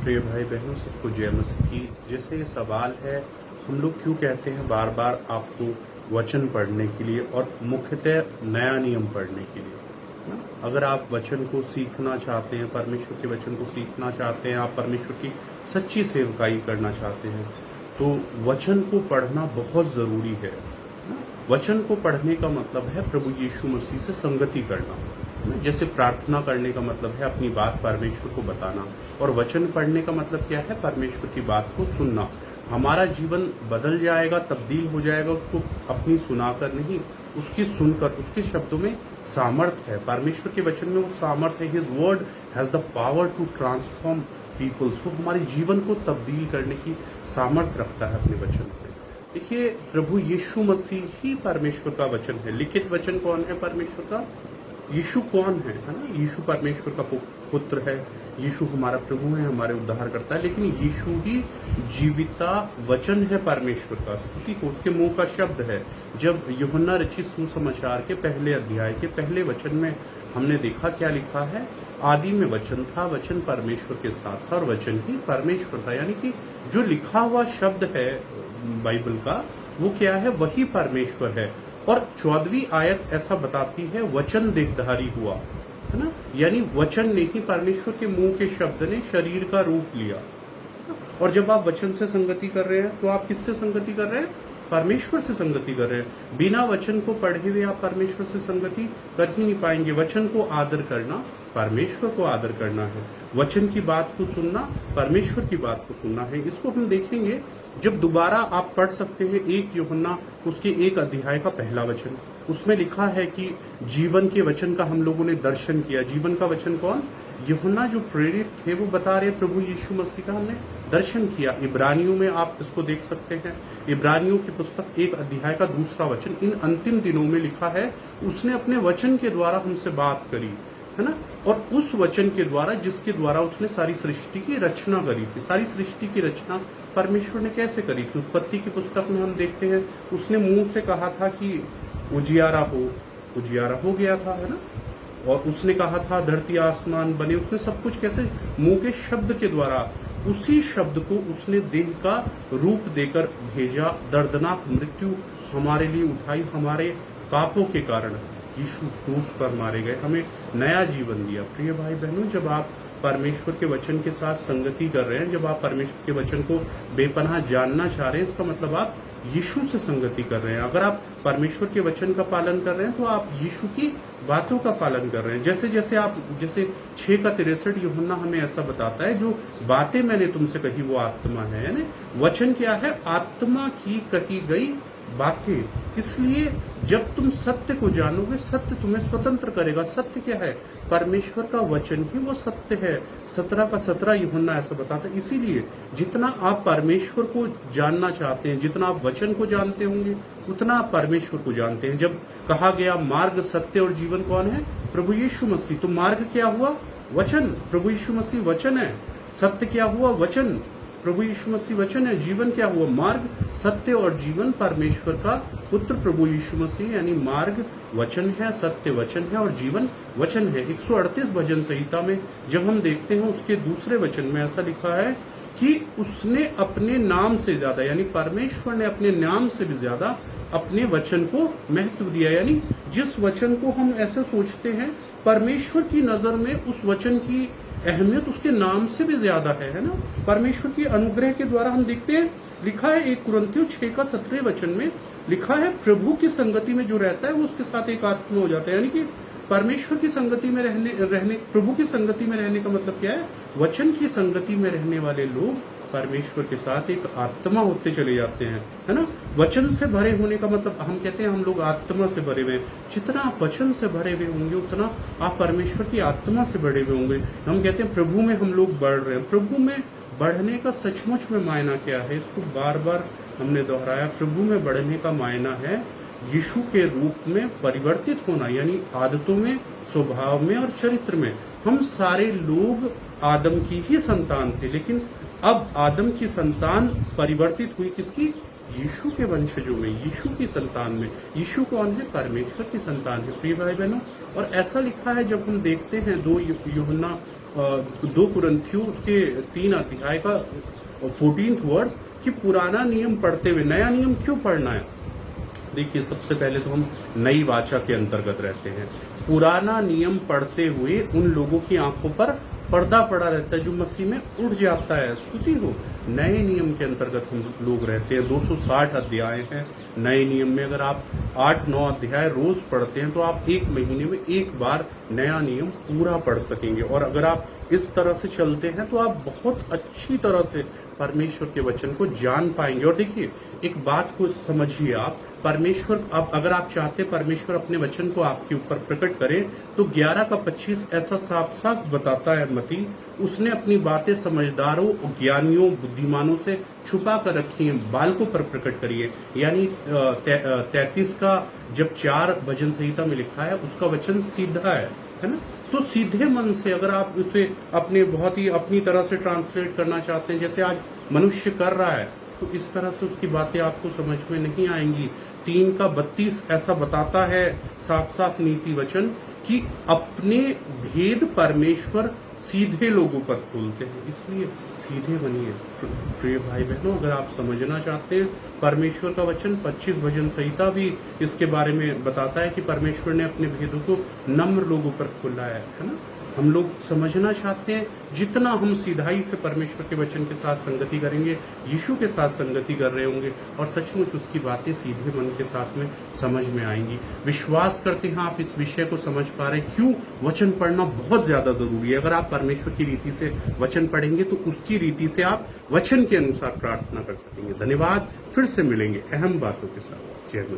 प्रिय भाई बहनों, सबको जय मसीह की। जैसे ये सवाल है, हम लोग क्यों कहते हैं बार बार आपको वचन पढ़ने के लिए और मुख्यतः नया नियम पढ़ने के लिए ना? अगर आप वचन को सीखना चाहते हैं, परमेश्वर के वचन को सीखना चाहते हैं, आप परमेश्वर की सच्ची सेवकाई करना चाहते हैं, तो वचन को पढ़ना बहुत ज़रूरी है ना? वचन को पढ़ने का मतलब है प्रभु यीशु मसीह से संगति करना। जैसे प्रार्थना करने का मतलब है अपनी बात परमेश्वर को बताना, और वचन पढ़ने का मतलब क्या है? परमेश्वर की बात को सुनना। हमारा जीवन बदल जाएगा, तब्दील हो जाएगा, उसको अपनी सुनाकर नहीं, उसकी सुनकर। उसके शब्दों में सामर्थ्य है, परमेश्वर के वचन में वो सामर्थ्य है। His word has the power to transform peoples. वो हमारे जीवन को तब्दील करने की सामर्थ्य रखता है अपने वचन से। देखिए, प्रभु यीशु मसीह ही परमेश्वर का वचन है। लिखित वचन कौन है परमेश्वर का? यीशु कौन है ना? यीशु परमेश्वर का पुत्र है, यीशु हमारा प्रभु है, हमारे उद्धार करता है। लेकिन यीशु ही जीविता वचन है परमेश्वर का। स्तुति को उसके मुंह का शब्द है। जब यूहन्ना रचित सुसमाचार के पहले अध्याय के पहले वचन में हमने देखा क्या लिखा है? आदि में वचन था, वचन परमेश्वर के साथ था और वचन ही परमेश्वर था। यानी कि जो लिखा हुआ शब्द है बाइबल का, वो क्या है? वही परमेश्वर है। और 14वीं आयत ऐसा बताती है, वचन देहधारी हुआ, है ना? यानी वचन ने ही, परमेश्वर के मुंह के शब्द ने शरीर का रूप लिया। और जब आप वचन से संगति कर रहे हैं, तो आप किससे संगति कर रहे हैं? परमेश्वर से संगति कर रहे हैं। बिना वचन को पढ़े हुए आप परमेश्वर से संगति कर ही नहीं पाएंगे। वचन को आदर करना, परमेश्वर को आदर करना है। वचन की बात को सुनना, परमेश्वर की बात को सुनना है। इसको हम देखेंगे जब दोबारा आप पढ़ सकते हैं 1 यूहन्ना उसके 1 अध्याय का पहला वचन। उसमें लिखा है कि जीवन के वचन का हम लोगों ने दर्शन किया। जीवन का वचन कौन? यूहन्ना जो प्रेरित थे वो बता रहे, प्रभु यीशु मसीह का हमने दर्शन किया। इब्रानियों में आप इसको देख सकते हैं। इब्रानियों की पुस्तक 1 अध्याय का 2रा वचन, इन अंतिम दिनों में लिखा है, उसने अपने वचन के द्वारा हमसे बात करी, है ना? और उस वचन के द्वारा, जिसके द्वारा उसने सारी सृष्टि की रचना करी थी। सारी सृष्टि की रचना परमेश्वर ने कैसे करी थी? उत्पत्ति की पुस्तक में हम देखते हैं, उसने मुंह से कहा था कि उजियारा हो, उजियारा हो गया था, है ना? और उसने कहा था धरती आसमान बने। उसने सब कुछ कैसे? मुंह के शब्द के द्वारा। उसी शब्द को उसने देह का रूप देकर भेजा। दर्दनाक मृत्यु हमारे लिए उठाई, हमारे पापों के कारण यीशु क्रूस पर मारे गए, हमें नया जीवन दिया। प्रिय भाई बहनों, जब आप परमेश्वर के वचन के साथ संगति कर रहे हैं, जब आप परमेश्वर के वचन को बेपनाह जानना चाह रहे हैं, इसका मतलब आप यीशु से संगति कर रहे हैं। अगर आप परमेश्वर के वचन का पालन कर रहे हैं, तो आप यीशु की बातों का पालन कर रहे हैं। जैसे 6:63 यूहन्ना हमें ऐसा बताता है, जो बातें मैंने तुमसे कही वो आत्मा है। यानी वचन क्या है? आत्मा की कही गई बातें। इसलिए जब तुम सत्य को जानोगे, सत्य तुम्हें स्वतंत्र करेगा। सत्य क्या है? परमेश्वर का वचन ही वो सत्य है। 17:17 यूहन्ना ऐसा बताता है। इसीलिए जितना आप परमेश्वर को जानना चाहते हैं, जितना आप वचन को जानते होंगे, उतना आप परमेश्वर को जानते हैं। जब कहा गया मार्ग, सत्य और जीवन कौन है? प्रभु यीशु मसीह। तो मार्ग क्या हुआ? वचन। प्रभु यीशु मसीह वचन है। सत्य क्या हुआ? वचन। प्रभु यीशु मसीह वचन है। जीवन क्या हुआ? मार्ग, सत्य और जीवन परमेश्वर का पुत्र प्रभु यीशु मसीह। यानी मार्ग वचन है, सत्य वचन है और जीवन वचन है। 138 भजन संहिता में जब हम देखते हैं, उसके 2 वचन में ऐसा लिखा है कि उसने अपने नाम से ज्यादा, यानी परमेश्वर ने अपने नाम से भी ज्यादा अपने वचन को महत्व दिया। यानी जिस वचन को हम ऐसे सोचते हैं, परमेश्वर की नजर में उस वचन की अहमियत उसके नाम से भी ज्यादा है ना? परमेश्वर की अनुग्रह के द्वारा हम देखते हैं, लिखा है 1 कुरिन्थियों 6:17 वचन में लिखा है, प्रभु की संगति में जो रहता है वो उसके साथ एक आत्मा हो जाता है। यानी कि परमेश्वर की संगति में रहने प्रभु की संगति में रहने का मतलब क्या है? वचन की संगति में रहने वाले लोग परमेश्वर के साथ एक आत्मा होते चले जाते हैं, है ना? वचन से भरे होने का मतलब, हम कहते हैं हम लोग आत्मा से भरे हुए। जितना आप वचन से भरे हुए होंगे, उतना आप परमेश्वर की आत्मा से भरे हुए होंगे। हम कहते हैं प्रभु में हम लोग बढ़ रहे हैं। प्रभु में बढ़ने का सचमुच में मायना क्या है? इसको बार बार हमने दोहराया। प्रभु में बढ़ने का मायना है यीशु के रूप में परिवर्तित होना, यानी आदतों में, स्वभाव में और चरित्र में। हम सारे लोग आदम की ही संतान थे, लेकिन अब आदम की संतान परिवर्तित हुई किसकी? यीशु के वंशजों में, यीशु की संतान में। यीशु कौन है? परमेश्वर की संतान है। प्रिय भाई बहनों, और ऐसा लिखा है, जब हम देखते हैं 2 यूहन्ना 2 कुरिन्थियों उसके 3 अध्याय का 14th वर्स कि पुराना नियम पढ़ते हुए नया नियम क्यों पढ़ना है। देखिए, सबसे पहले तो हम नई वाचा के अंतर्गत रहते हैं। पुराना नियम पढ़ते हुए उन लोगों की आंखों पर पर्दा पड़ा रहता है जो मसीह में उठ जाता है। स्तुति हो। नए नियम के अंतर्गत हम लोग रहते हैं। 260 अध्याय हैं नए नियम में। अगर आप 8-9 अध्याय रोज पढ़ते हैं तो आप एक महीने में एक बार नया नियम पूरा पढ़ सकेंगे। और अगर आप इस तरह से चलते हैं तो आप बहुत अच्छी तरह से परमेश्वर के वचन को जान पाएंगे। और देखिए, एक बात को समझिए आप, परमेश्वर अगर आप चाहते परमेश्वर अपने वचन को आपके ऊपर प्रकट करे तो 11 का 25 ऐसा साफ साफ बताता है मती, उसने अपनी बातें समझदारों, ज्ञानियों, बुद्धिमानों से छुपा कर रखी हैं, बालकों पर प्रकट करिए। यानी 33 का जब 4 भजन संहिता में लिखा है उसका वचन सीधा है ना। तो सीधे मन से अगर आप उसे अपने बहुत ही अपनी तरह से ट्रांसलेट करना चाहते हैं जैसे आज मनुष्य कर रहा है, तो इस तरह से उसकी बातें आपको समझ में नहीं आएंगी। 3 का 32 ऐसा बताता है साफ साफ नीति वचन कि अपने भेद परमेश्वर सीधे लोगों पर खोलते हैं, इसलिए सीधे बनिए। प्रिय भाई बहनों, अगर आप समझना चाहते हैं परमेश्वर का वचन, 25 भजन संहिता भी इसके बारे में बताता है कि परमेश्वर ने अपने भेदों को नम्र लोगों पर खोला है ना। हम लोग समझना चाहते हैं, जितना हम सीधाई से परमेश्वर के वचन के साथ संगति करेंगे, यीशु के साथ संगति कर रहे होंगे और सचमुच उसकी बातें सीधे मन के साथ में समझ में आएंगी। विश्वास करते हैं आप इस विषय को समझ पा रहे हैं क्यों वचन पढ़ना बहुत ज्यादा जरूरी है। अगर आप परमेश्वर की रीति से वचन पढ़ेंगे तो उसकी रीति से आप वचन के अनुसार प्रार्थना कर सकेंगे। धन्यवाद। फिर से मिलेंगे अहम बातों के साथ। जय